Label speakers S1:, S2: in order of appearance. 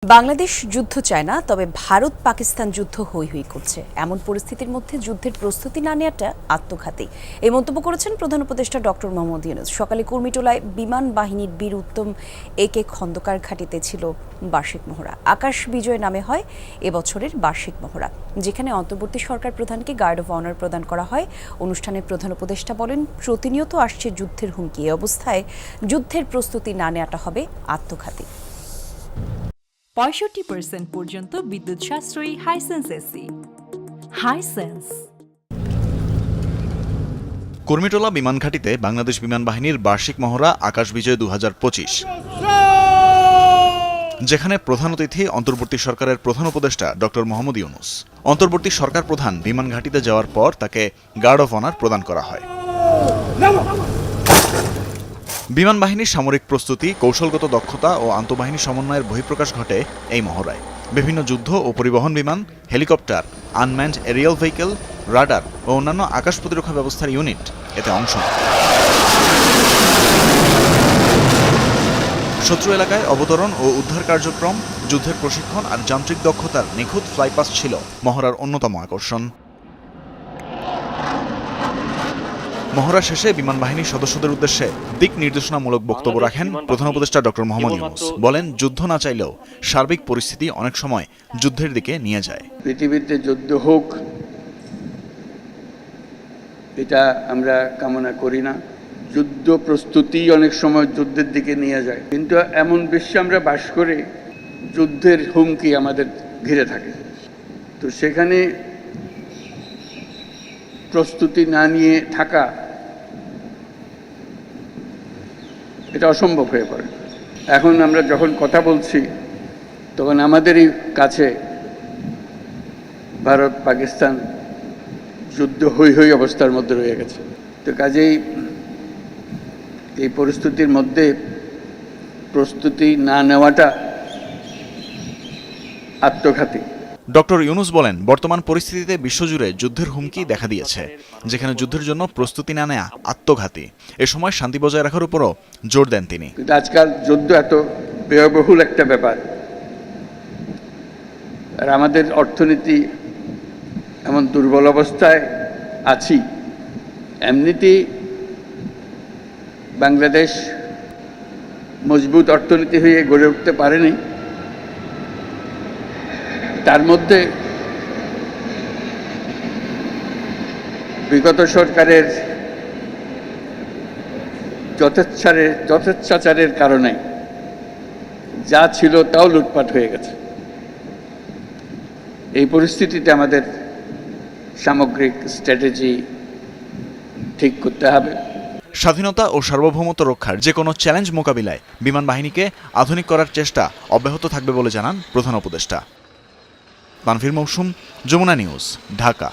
S1: বাংলাদেশ যুদ্ধ চায় না, তবে ভারত পাকিস্তান যুদ্ধ হই হই করছে। এমন পরিস্থিতির মধ্যে যুদ্ধের প্রস্তুতি না নেওয়াটা আত্মঘাতী, এই মন্তব্য করেছেন প্রধান উপদেষ্টা ডক্টর মোহাম্মদ ইউনূস। সকালে কুর্মিটোলায় বিমান বাহিনীর বীর উত্তম একে খন্দকার ঘাঁটিতে ছিল বার্ষিক মহড়া। আকাশ বিজয় নামে হয় এবছরের বার্ষিক মহড়া, যেখানে অন্তর্বর্তী সরকার প্রধানকে গার্ড অফ অনার প্রদান করা হয়। অনুষ্ঠানে প্রধান উপদেষ্টা বলেন, প্রতিনিয়ত আসছে যুদ্ধের হুমকি। এ অবস্থায় যুদ্ধের প্রস্তুতি না নেওয়াটা হবে আত্মঘাতী।
S2: ৬৫% পর্যন্ত বিদ্যুৎ সাশ্রয়ী হাইসেন্স এসি। হাইসেন্স।
S3: কুর্মিটোলা বিমান ঘাঁটিতে বাংলাদেশ বিমান বাহিনীর বার্ষিক মহড়া আকাশ বিজয় ২০২৫, যেখানে প্রধান অতিথি অন্তর্বর্তী সরকারের প্রধান উপদেষ্টা ডক্টর মোহাম্মদ ইউনূস। অন্তর্বর্তী সরকার প্রধান বিমান ঘাঁটিতে যাওয়ার পর তাকে গার্ড অফ অনার প্রদান করা হয়। বিমান বাহিনীর সামরিক প্রস্তুতি, কৌশলগত দক্ষতা ও আন্তঃবাহিনী সমন্বয়ের বহিঃপ্রকাশ ঘটে এই মহড়ায়। বিভিন্ন যুদ্ধ ও পরিবহন বিমান, helicopter, unmanned aerial vehicle, radar ও অন্যান্য আকাশ প্রতিরক্ষা ব্যবস্থার ইউনিট এতে অংশ নেয়। শত্রু এলাকায় অবতরণ ও উদ্ধার কার্যক্রম, যুদ্ধের প্রশিক্ষণ আর যান্ত্রিক দক্ষতার নিখুঁত ফ্লাইপাস ছিল মহড়ার অন্যতম আকর্ষণ। মহড়া শেষে বিমান বাহিনীর সদস্যদের উদ্দেশ্যে দিক নির্দেশনামূলক বক্তব্য রাখেন প্রধান উপদেষ্টা ডক্টর মোহাম্মদ ইউনূস। বলেন, যুদ্ধ না চাইলেও সার্বিক পরিস্থিতি অনেক সময় যুদ্ধের দিকে নিয়ে যায়।
S4: পৃথিবীতে যুদ্ধ হোক, এটা আমরা কামনা করি না। যুদ্ধ প্রস্তুতি অনেক সময় যুদ্ধের দিকে নিয়ে যায়, কিন্তু এমন বিশ্বে আমরা বাস করে যুদ্ধের হুমকি আমাদের ঘিরে থাকে। তো সেখানে প্রস্তুতি না নিয়ে থাকা এটা অসম্ভব হয়ে পড়ে। এখন আমরা যখন কথা বলছি তখন আমাদেরই কাছে ভারত পাকিস্তান যুদ্ধ হই হই অবস্থার মধ্যে রয়ে গেছে। তো কাজেই এই পরিস্থিতির মধ্যে প্রস্তুতি না নেওয়াটা আত্মঘাতী।
S3: ডক্টর ইউনূস বলেন, বর্তমান পরিস্থিতিতে বিশ্বজুড়ে যুদ্ধের হুমকি দেখা দিয়েছে, যেখানে যুদ্ধের জন্য প্রস্তুতি না নেওয়া আত্মঘাতী। এ সময় শান্তি বজায় রাখার উপরও জোর দেন তিনি।
S4: কিন্তু আজকাল যুদ্ধ এত ব্যয়বহুল একটা ব্যাপার, আর আমাদের অর্থনীতি এমন দুর্বল অবস্থায় আছি। এমনিতেই বাংলাদেশ মজবুত অর্থনীতি হয়ে গড়ে উঠতে পারেনি, তার মধ্যে বিগত সরকারের যথেচ্ছাচারের কারণে যা ছিল তাও লুটপাট হয়ে গেছে। এই পরিস্থিতিতে আমাদের সামগ্রিক স্ট্র্যাটেজি ঠিক করতে হবে।
S3: স্বাধীনতা ও সার্বভৌমত্ব রক্ষার যে কোনো চ্যালেঞ্জ মোকাবিলায় বিমান বাহিনীকে আধুনিক করার চেষ্টা অব্যাহত থাকবে বলে জানান প্রধান উপদেষ্টা। তানভীর মৌসুম, যমুনা নিউজ, ঢাকা।